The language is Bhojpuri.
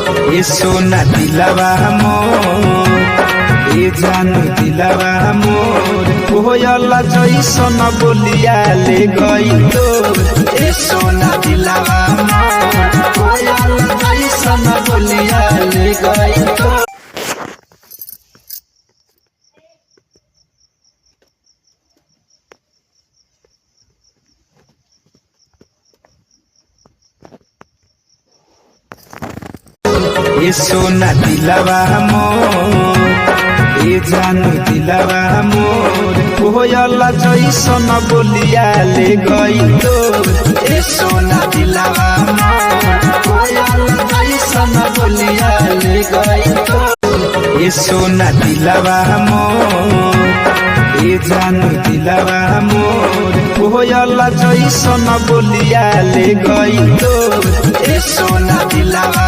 ए सोना दिलवा मोर ए जानू दिलवा मोर कोयल जैसन बोलिया ले गई तो ए सोना दिलवा मोर कोयल जैसन बोलिया ले गई तो ए सोना दिलवा मोर ए जानू दिलवा मोर कोयल जैसन बोलिया ले गई तो ए सोना दिलवा मोर कोयल जैसन बोलिया ले गई तो ए सोना दिलवा मोर ए जानू दिलवा मोर कोयल जैसन बोलिया ले गई तो ए सोना दिलवा